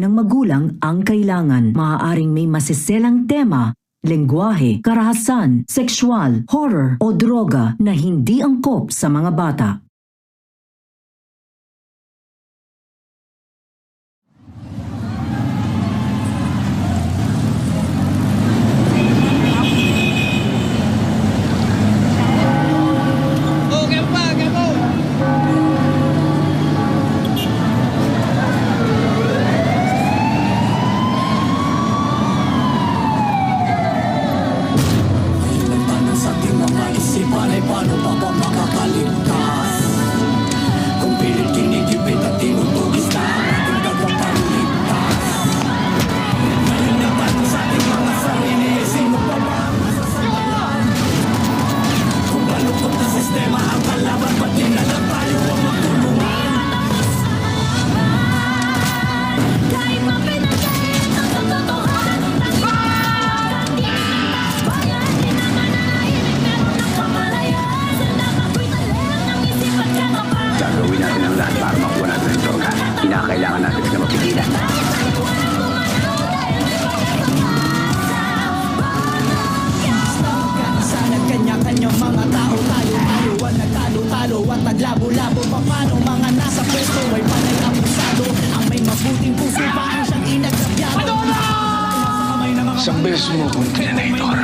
ng magulang ang kailangan. Maaaring may masiselang tema, lengguwahe, karahasan, sexual, horror o droga na hindi angkop sa mga bata. Kailangan natin sila mapigilan. Sana kanya-kanyang mga tao tayo-tayoan, nagtalo-talo at naglabo-labo. Paano mga nasa pwesto ay panay abusado? Ang may mabuting puso pa ang siyang inagsabyado. Isang beses mo kung Terminator,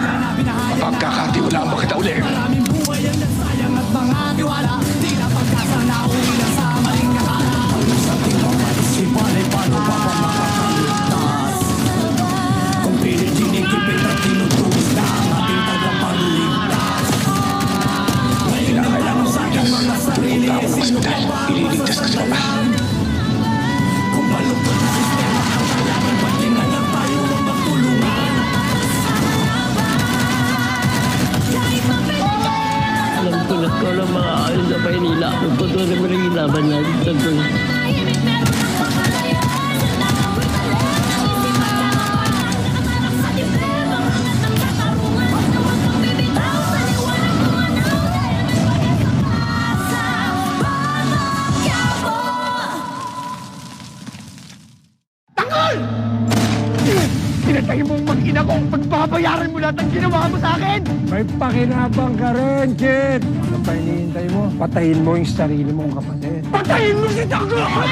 mapagkakatiwalaan ba kita ulit? Maraming buhay ang nagsayang at mga tiwala. Di na pagkasanauwi lang sa maling akala. Sa ating mga isipan ay paano pa makakaligtas? Kung pilit dinigipit at tinutugis na ang ating tagapagligtas. Kailangan sa ating mga sarili. Punta ako ng ospital, ililigtas ka sa baba. Kung malungkot na sistema ang kailangan, pati na lang tayo ang magtulungan. Alam ko na ko ng mga ayos sa Maynila. Pagpatuloy mo rin ilaban natin sa doon. Pinatay mong mag-ina ko, pagbabayaran mo lahat ang ginawa mo sa akin! May pakinabang ka rin, kid! Ano pa hinihintay mo? Patayin mo yung sarili mong kapatid. Patayin mo si Tanggol!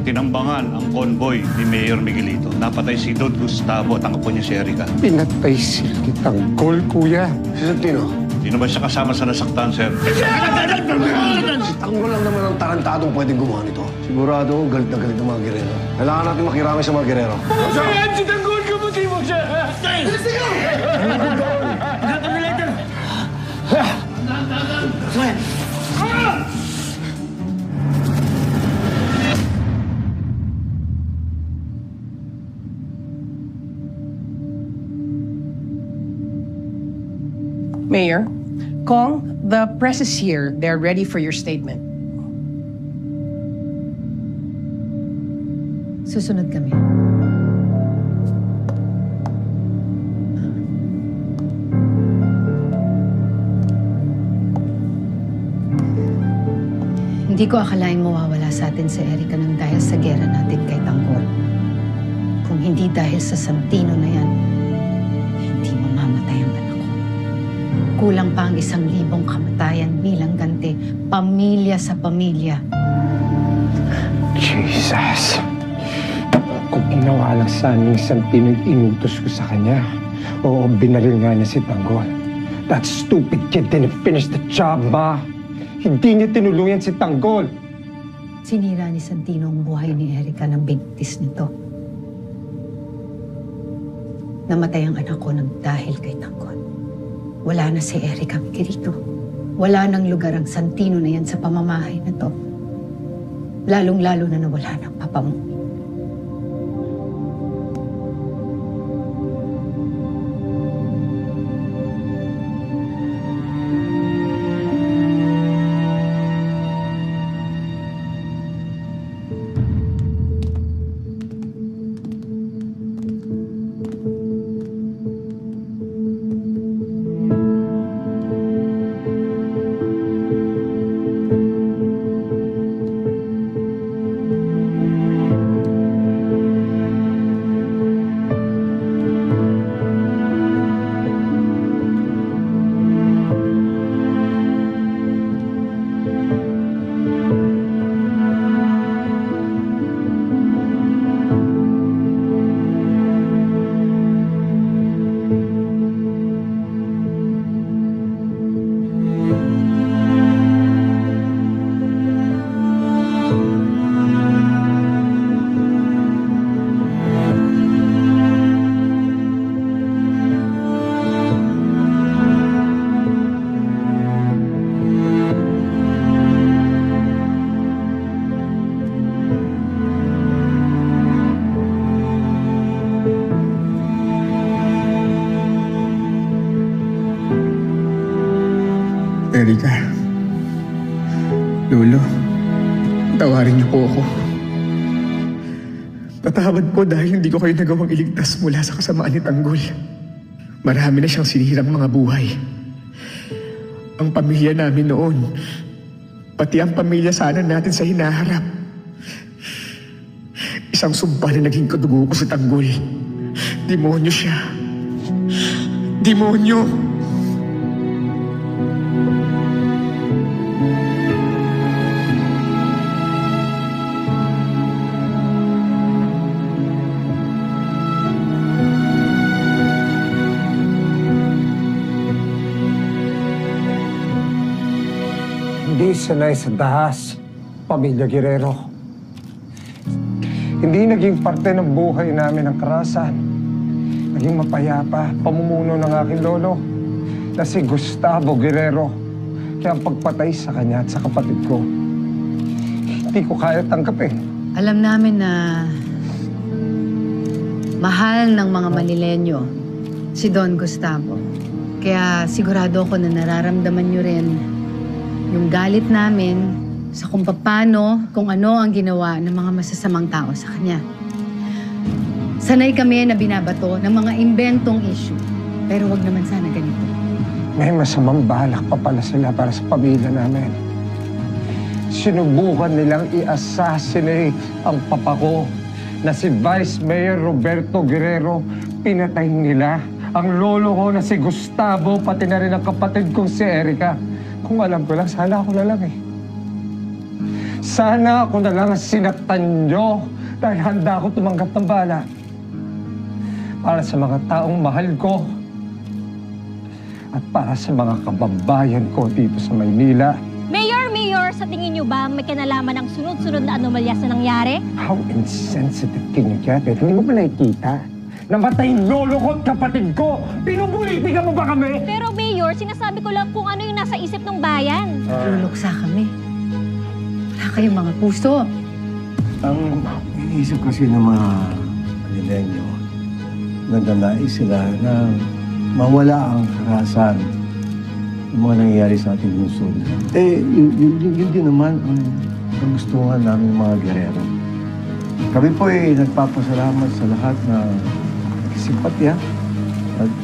Tinambangan ang convoy ni Mayor Miguelito. Napatay si Don Gustavo at ang apo niya si Erica. Pinatay si Tanggol, kuya. Si Santino, Di naman siya kasama sa nasaktan, sir. si Tanggol lang naman ang tarantadong pwedeng gumawa nito. Sigurado ako galit na galit ng mga gerero. Kailangan natin makiramay sa mga gerero. Masayaan si Tanggol, kamuti mo siya! Mayor, Kong, the press is here. They're ready for your statement. Susunod kami. Hindi ko akalaing mawawala sa atin si Erica nang dahil sa gera natin kay Tanggol. Kung hindi dahil sa Santino na yan, hindi mamamatay ang anak ko. Kulang pa ang 1,000 kamatayan bilang ganti, pamilya sa pamilya. Jesus! Kung ginawa lang sana yung Santino yung inutos ko sa kanya, oo, binaril nga niya si Tanggol. That stupid kid didn't finish the job, ma! Hindi niya tinulungan si Tanggol! Sinira ni Santino ang buhay ni Erica ng bintis nito. Namatay ang anak ko nang dahil kay Tanggol. Wala na si Erica Miguelito. Wala nang lugar ang Santino na yan sa pamamahay na to. Lalong-lalo na nawala ng papa mo. Patawarin niyo po ako. Patawad po dahil hindi ko kayo nagawang iligtas mula sa kasamaan ni Tanggol. Marami na siyang sinihirang mga buhay. Ang pamilya namin noon, pati ang pamilya sana natin sa hinaharap. Isang sumpa na naging kadugo ko sa Tanggol. Demonyo siya. Demonyo! Hindi sanay sa dahas, Pamilya Guerrero. Hindi naging parte ng buhay namin ang karahasan. Naging mapayapa, pamumuno ng aking lolo na si Gustavo Guerrero. Kaya ang pagpatay sa kanya at sa kapatid ko, hindi ko kaya tanggapin. Alam namin na mahal ng mga Manileño si Don Gustavo. Kaya sigurado ako na nararamdaman niyo rin yung galit namin sa kung paano, kung ano ang ginawa ng mga masasamang tao sa kanya. Sanay kami na binabato ng mga imbentong issue. Pero wag naman sana ganito. May masamang balak pa pala sila para sa pamilya namin. Sinubukan nilang i-assassinate ang papa ko na si Vice Mayor Roberto Guerrero. Pinatay nila ang lolo ko na si Gustavo, pati na rin ang kapatid kong si Erica. Kung alam ko lang, sana ako na lang eh. Sana ako na lang ang sinaktan nyo dahil handa ako tumanggap ng bala. Para sa mga taong mahal ko at para sa mga kababayan ko dito sa Maynila. Mayor, sa tingin niyo ba may kinalaman ang sunod-sunod na anomalya sa nangyari? How insensitive can you get it? Hindi mo ba nakikita? Namatay yung lolo ko at kapatid ko! Pinupolitika mo ba kami? Pero Mayor, sinasabi ko lang kung ano yung nasa isip ng bayan. Luluksa kami. Wala kayong mga puso. Ang iniisip kasi ng mga Manileño, nagdanais sila na mawala ang karahasan ng mga nangyayari sa ating lungsod. Yun din naman ang gustuhan namin mga Guerrero. Kami po ay nagpapasalamat sa lahat na simpatya at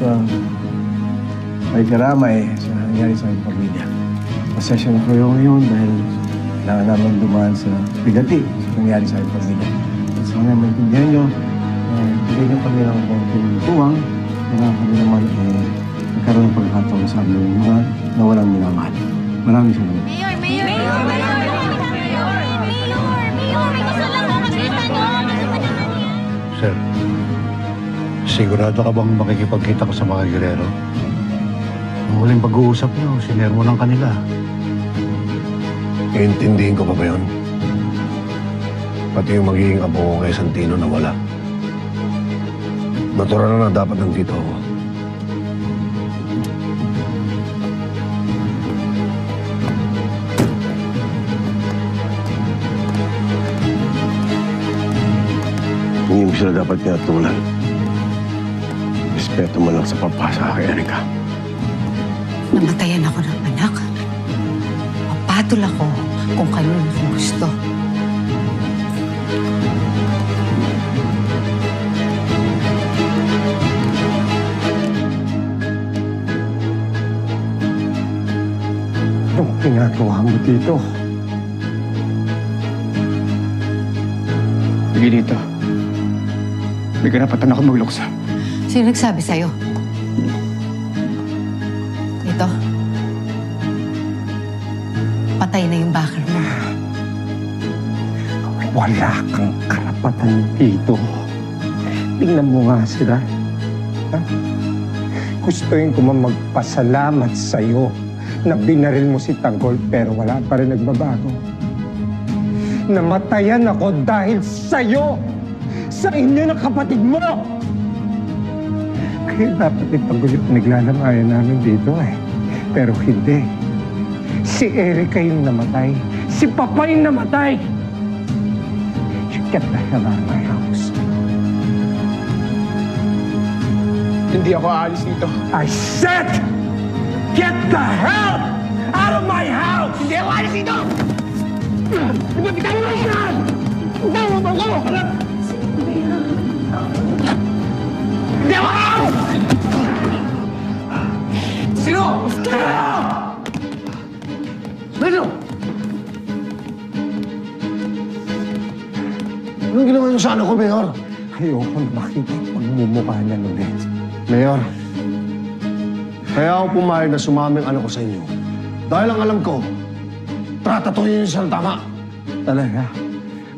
may karamay sa nangyari sa aming pamilya. Pasensya na kayo ngayon dahil kailangan namin dumaan sa bigati sa nangyari sa aming pamilya. At sana maintindihan nyo, bigay nyo kami ng konting tuwang para kami naman nagkaroon ng pagkakataon sa aming mga nawalang minamahal. Maraming salamat. Mayor! May kasal lang ako. Nakita niyo? Sir, sigurado ka bang makikipagkita ko sa mga Guerrero? Ang huling pag-uusap niyo, sinermo ng kanila. Iintindihin ko pa ba yun? Pati yung magiging apo ko kay Santino na wala. Natural na dapat nandito ako. Hindi mo sila dapat pinatulan. Respeto mo lang sa papasa kay Erica. Namatayan ako ng anak. Papatol ako kung kanino ko gusto. Anong ginagawa mo dito? Sige dito. May karapatan ako magluksa. Sino nagsabi sa'yo? Ito. Patay na yung bakal mo. Wala kang karapatan dito. Tingnan mo nga sila. Ha? Gustuin ko magpasalamat sa'yo na binaril mo si Tanggol pero wala pa rin nagbabago. Namatayan ako dahil sa'yo! Sa inyo ng kapatid mo! Kaya dapat Tanggol yung naglalamayan namin dito eh. Pero hindi. Si Erica yung namatay. Si Papa yung namatay! You get the hell out of my house. Hindi ako aalis dito. I said, get the hell out of my house! Hindi ako aalis dito! Bitawan mo siya! Bitawan mo ko! Hindi ako! Sino? Sino? Anong ginawa niyo sa anak ko, Mayor? Ayoko na makita yung pagmumukha niya ulit. Mayor, kaya ako pumayag na sumaming anak ko sa inyo. Dahil ang alam ko, tratatuhin niyo siya ng tama. Talaga?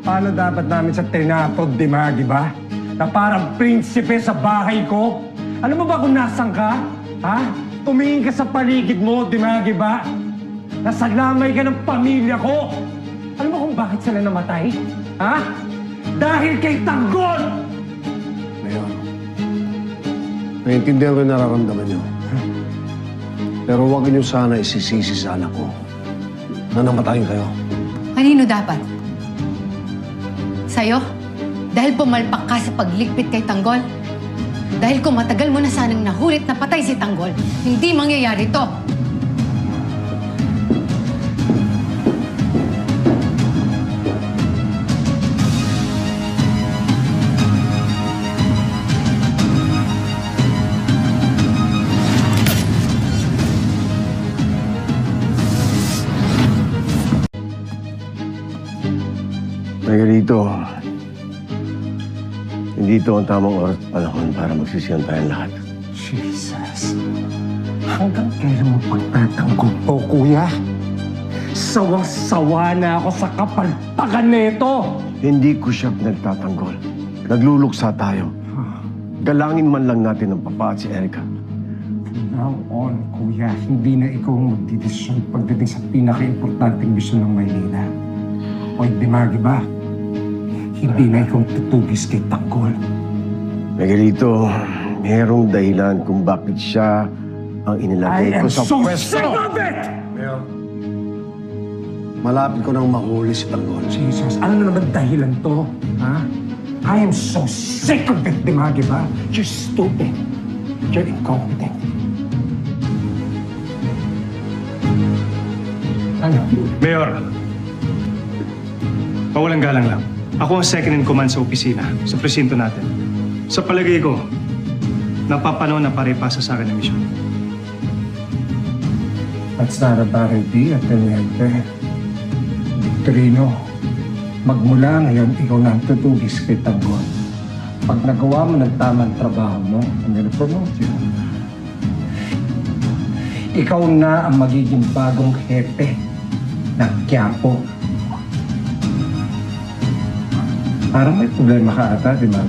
Paano dapat namin sa tinatod, Dimagi ba? Na parang prinsipe sa bahay ko? Alam mo ba kung nasan ka? Ha? Tumingin ka sa paligid mo, Dimagi ba? Nasalamay ka ng pamilya ko. Alam mo kung bakit sila namatay? Ha? Dahil kay Tanggol! Mayor, naiintindihan ko yung nararamdaman niyo. Pero huwag niyo sana isisisi sa anak ko na namatayin kayo. Kanino dapat? Sa'yo? Dahil pumalpak ka sa pagligpit kay Tanggol? Dahil kung matagal mo na sanang nahulit na patay si Tanggol, hindi mangyayari to. Margarito, hindi ito ang tamang oras at panahon para magsisiyan tayong lahat. Jesus. Hanggang kailan mo pagtatanggol to, kuya? Sawang-sawa na ako sa kapalpakan nito. Hindi ko siya nagtatanggol. Nagluluksa tayo. Galangin man lang natin ang papa at si Erica. Now on, kuya, hindi na ikaw ang magdidesisyon pagdating sa pinaka-importanting misyon ng Maynila. O hindi, Margie ba? Hindi na ikaw tutugis kay Tanggol. Margarito, merong dahilan kung bakit siya ang inilagay ko sa pwesto. Mayor. Malapit ko nang mahuli si Tanggol. Jesus, ano na naman dahilan to? Ha? I am so sick of it, Dimagi ba? You're stupid. You're incompetent. Ano? Mayor, pawalang galang lang. Ako ang second in command sa opisina, sa presinto natin. Sa palagay ko, napapanahon na pare-pasa sa akin ang misyon. That's not a bad idea, Teniente. Victorino, magmula ngayon, ikaw na ang tutugis kay Tanggol. Pag nagawa mo ng tamang trabaho mo, I'm gonna promote you. Ikaw na ang magiging bagong hepe ng Quiapo. Parang may problema ka ata, di ba?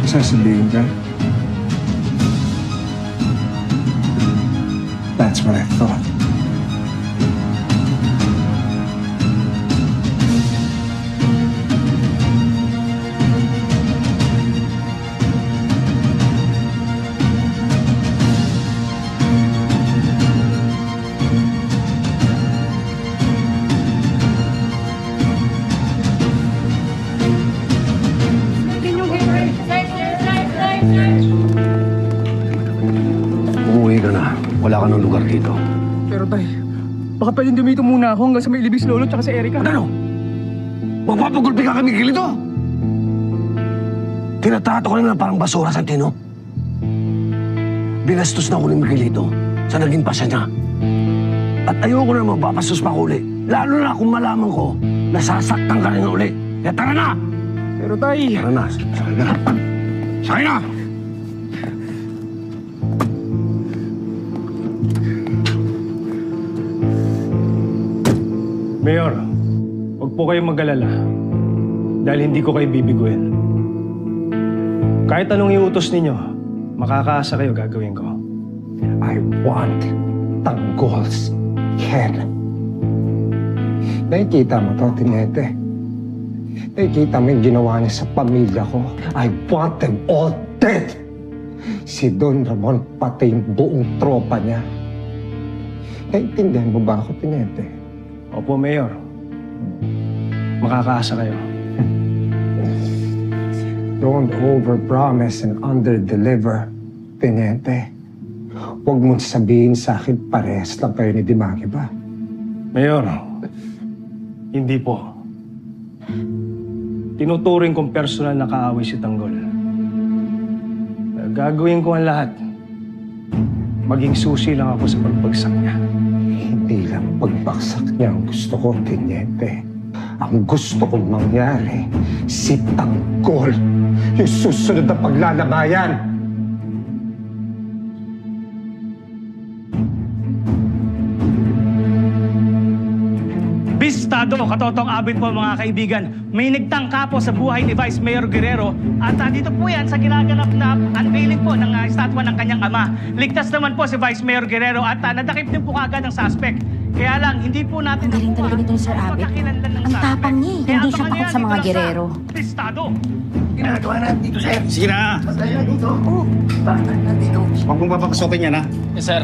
Sasabihin ka? That's what I thought. Umuwi ka na. Wala ka ng lugar dito. Pero tay, baka pwedeng dumito muna ako hanggang sa may ilibis lolo tsaka si Erica. Ano? Magpapagulpi ka kami kilito? Tinatrato ko na parang basura sa tino. Binastos na ko ng Miguelito sa naging pasya niya. At ayoko na mapapastos pa ko uli. Lalo na kung malaman ko, nasasaktan ka rin uli. Kaya tara na! Pero tay... Tara na, sakay na. Sakay na! Mayor, huwag po kayong mag-alala dahil hindi ko kayo bibiguin. Kahit anong iutos ninyo, makakaasa kayo gagawin ko. I want Tanggol's head. Nakikita mo to, Teniente. Nakikita mo yung ginawa niya sa pamilya ko. I want them all dead. Si Don Ramon, pati yung buong tropa niya. Naiintindihan mo ba ako, Teniente? Opo, Mayor. Makakaasa kayo. Don't overpromise and underdeliver, Teniente. huwag mong sabihin sa akin parehas lang kayo ni Dimaki ba? Mayor, hindi po. Tinuturing kong personal na kaaway si Tanggol. Gagawin ko ang lahat. Maging susi lang ako sa pagbagsak niya. Hindi lang pagbagsak niya ang gusto ko, Teniente. Ang gusto kong mangyari, si Tanggol, yung susunod na paglalabayan. Bistado, katotong abit po mga kaibigan. May nagtangka po sa buhay ni Vice Mayor Guerrero at dito po yan sa ginaganap na unveiling po ng estatwa ng kanyang ama. Ligtas naman po si Vice Mayor Guerrero at nadakip din po kagad ang suspect. Kaya lang, hindi po natin... Ang galing talaga nito ni Sir Abet. Ang tapang niya eh. Hindi siya takot sa mga Guerrero. Bistado! Ginagawa natin dito, sir. Sige na! Masaya dito. Oo. Bakit nandito? Huwag mong papapasokin yan, ha? Yes, sir.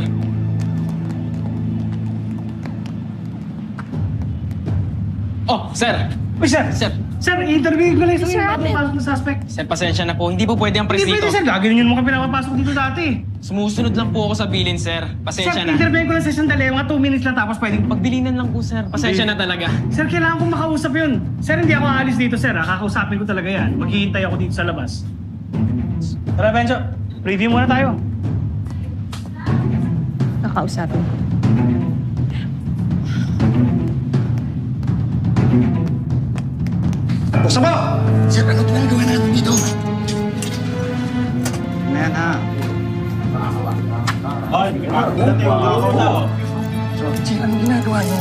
Oh, sir! Uy, sir! Sir! Sir, interview ko lang sa Sir Abet. papasok ng suspect. Sir, pasensya na po. Hindi po pwede ang press Hindi dito. pwede, sir. Gagawin yun mo kami pinapapasok dito dati. Sumusunod lang po ako sa bilin, sir. Sir, Pasensya na. interviewin ko lang sa sandali. Mga 2 minutes lang tapos pwedeng Pagbilinan lang po, sir. Pasensya na talaga. Sir, kailangan kong makausap yun. Sir, hindi ako aalis dito, sir. Kakausapin ko talaga yan. Maghihintay ako dito sa labas. Tara, Benjo. Review muna tayo. Kakausapin ko. Buksan mo! Sir, ano ginagawa natin dito? Ayan, ha? Sir, ano ginagawa niyo?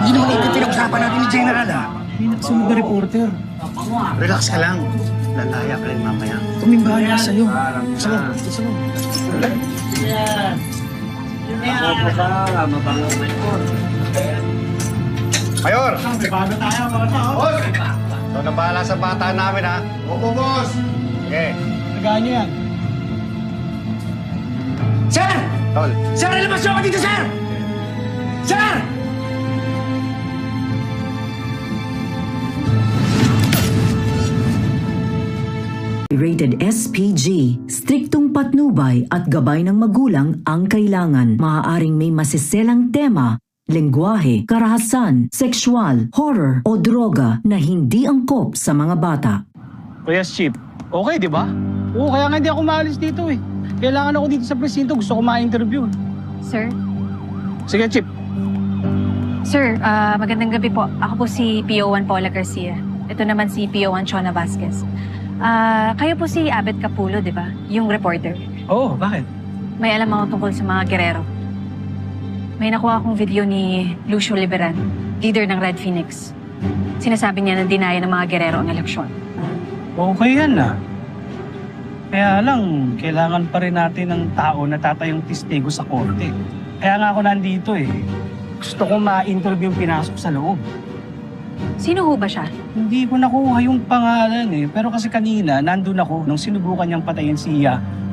Hindi naman ito pinag-usapan natin ni General, ha? May nagsunod na reporter. Relax ka lang. Lalaya ka rin mamaya. Kaming bahala sa'yo. Gusto mo? Gusto mo? Mayor! Boss! Ito na bahala sa bata namin, ha? Opo, boss! Sige. Tagaan nyo yan. Sir! Tol. Sir, ilabas niyo ako dito, sir! Sir! Rated SPG, striktong patnubay at gabay ng magulang ang kailangan. Maaaring may masiselang tema, lengguwahe, karahasan, sexual, horror o droga na hindi angkop sa mga bata. O yes, Chief. Okay, di ba? Oo, kaya nga hindi ako maalis dito eh. Kailangan ako dito sa presinto. Gusto ko ma-interview. Sir? Sige, Chief. Sir, magandang gabi po. Ako po si PO1 Paula Garcia. Ito naman si PO1 Chona Vasquez. Kayo po si Abet Capulo, di ba? Yung reporter. Oo, bakit? May alam ako tungkol sa mga Guerrero. May nakuha akong video ni Lucio Liberan, leader ng Red Phoenix. Sinasabi niya na dinaya ng mga Guerrero ang eleksyon. Okay yan na. Kaya lang, kailangan pa rin natin ng tao na tatayong testigo sa korte. Kaya nga ako nandito eh. Gusto ko ma-interview yung pinasok sa loob. Sino ho ba siya? Hindi ko nakuha yung pangalan eh. Pero kasi kanina, nandun ako nung sinubukan niyang patayin si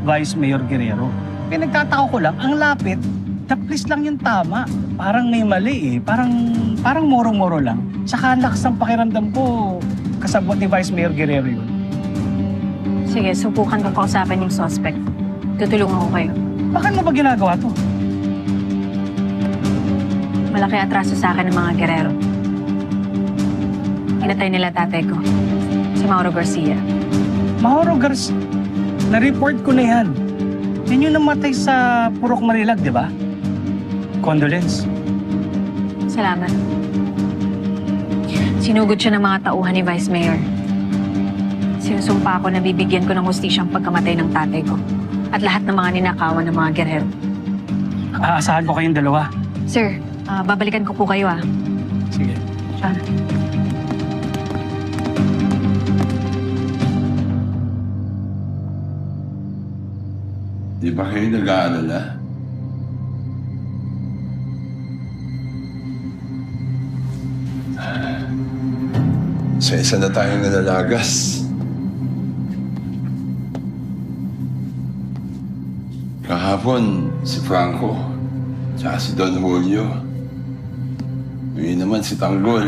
Vice Mayor Guerrero. Kaya nagtataka ko lang, ang lapit, taplis lang yung tama. Parang may mali eh. Parang moro-moro lang. Tsaka lakas ang pakiramdam ko, kasabot ni Vice Mayor Guerrero yun. Sige, subukan kong kausapin yung suspect. Tutulungan ko kayo. Bakit mo ba ginagawa to? Malaki atraso sa akin ng mga Guerrero. Inatay nila tatay ko, si Mauro Garcia. Mauro Garcia? Na-report ko na yan. Yan yung namatay sa Purok Marilag, di ba? Condolence. Salamat. Sinugod siya ng mga tauhan ni Vice Mayor. Sinusumpa ako na bibigyan ko ng hustisyang pagkamatay ng tatay ko at lahat ng mga ninakawan ng mga Guerrero. Aasahan ko kayong dalawa. Sir, babalikan ko po kayo Sige. Siya. Di ba kayo nag-aalala? Sa isa na tayong nalalagas. Kahapon, si Franco, tsaka si Don Julio. Ngayon naman si Tanggol.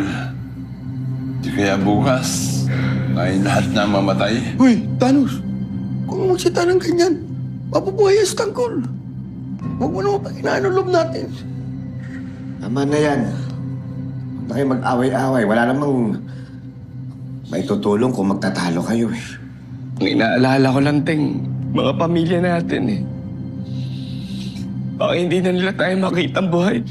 Di kaya bukas, tayong lahat na mamatay. Uy, Thanos! Kung magsita ng ganyan, mapubuhay ang Tanggol. Huwag mo naman pakinaan ang loob natin. Tama na yan. Huwag na kayo mag-away-away. Wala namang may tutulong kung magtatalo kayo eh. Ang inaalala ko lang, Teng, mga pamilya natin eh. Baka hindi na nila tayo makita ang buhay.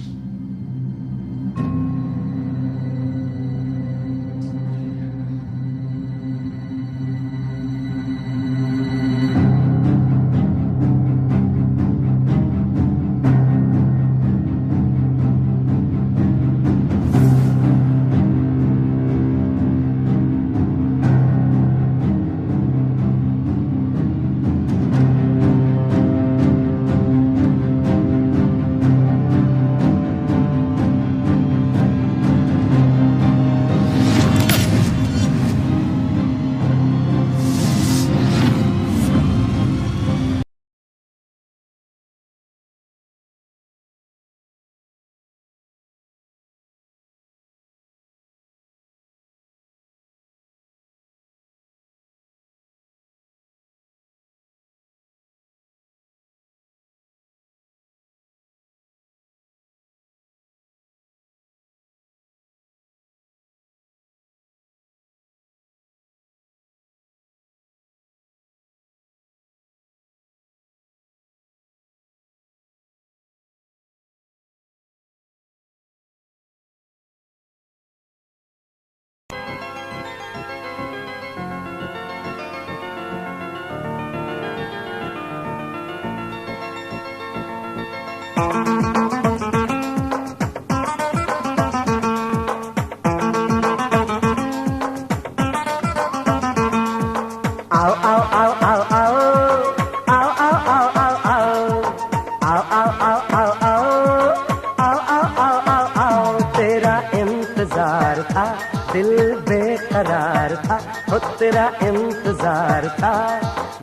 दिल बेकरार था हो तेरा इंतजार था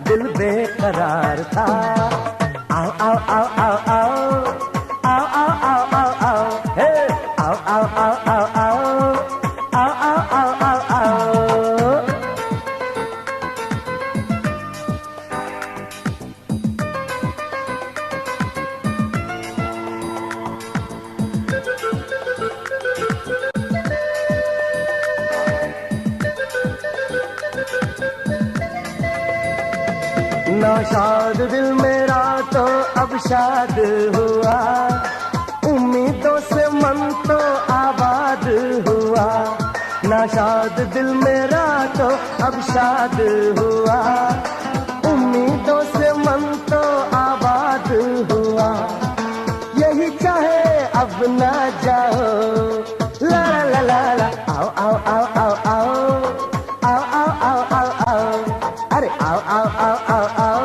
दिल बेकरार था आओ आओ आओ आओ आओ आओ आओ आओ आओ आओ हे आओ आओ आओ आओ आओ आओ आओ आओ आओ आओ नाशाद दिल मेरा तो अब शाद हुआ उम्मीदों से मन तो आबाद हुआ नाशाद दिल मेरा तो अब शाद हुआ उम्मीदों से मन तो आबाद हुआ यही चाहे अब ना जाओ ला ला ला ला आओ आओ आओ आओ आओ आओ आओ आओ आओ आओ अरे आओ आओ आओ आओ आओ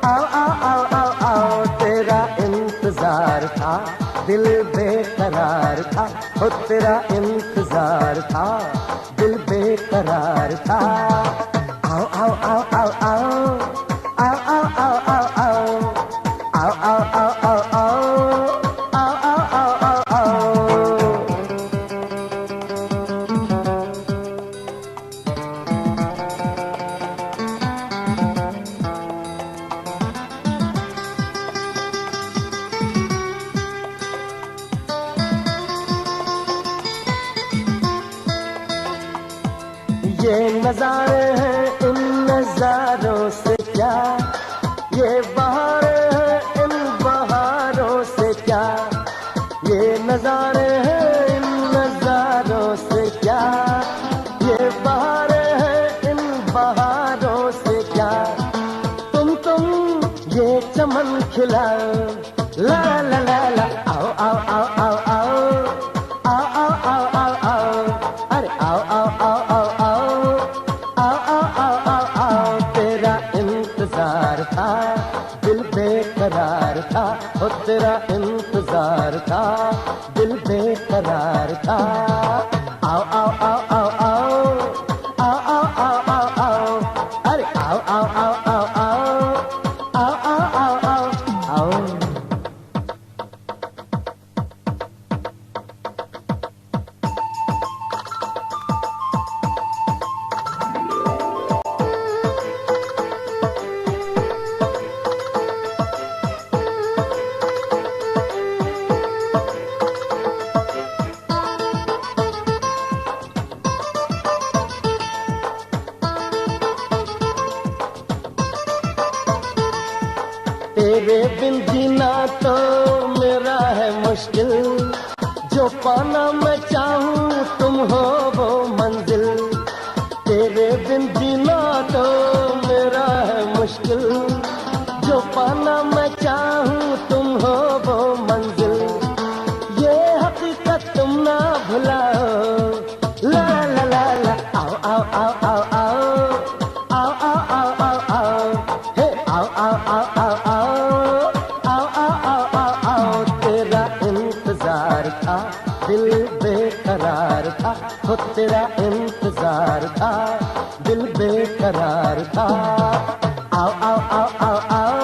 आओ आओ आओ आओ आओ तेरा इंतजार था दिल बेकरार था हो तेरा इंतजार था दिल बेकरार था आओ आओ आओ आओ आओ आओ आओ आओ आओ आओ आओ आओ आओ आओ आओ आओ आओ आओ ये नजारे हैं इन नजारों से क्या ये बहारें हैं इन बहारों से क्या ये नजारे हैं इन नजारों से क्या ये बहारें हैं इन बहारों से क्या तुम ये चमन खिला ला ला ला ला आओ आओ आओ आओ आओ आओ आओ आओ आओ आओ अरे आओ आओ आओ आओ आओ आओ आओ आओ आओ आओ तेरा इंतजार था दिल बेकरार था हो तेरा इंतजार था दिल बेकरार था आओ आओ आओ आओ आओ आओ आओ आओ आओ आओ अरे आओ आओ आओ आओ आओ आओ आओ आओ आओ आओ मुश्किल जो पाना मैं चाहूँ तुम हो वो मंजिल तेरे बिन जीना तो मेरा है मुश्किल जो पाना मैं चाहूँ तुम हो वो मंजिल ये हकीकत तुम ना भुलाओ ला ला ला ला आओ आओ आओ आओ आओ आओ आओ आओ आओ आओ हे आओ आओ आओ आओ आओ आओ आओ आओ आओ तेरा इंतजार था दिल बेकरार था हो तेरा इंतजार था दिल बेकरार था आओ आओ आओ आओ आओ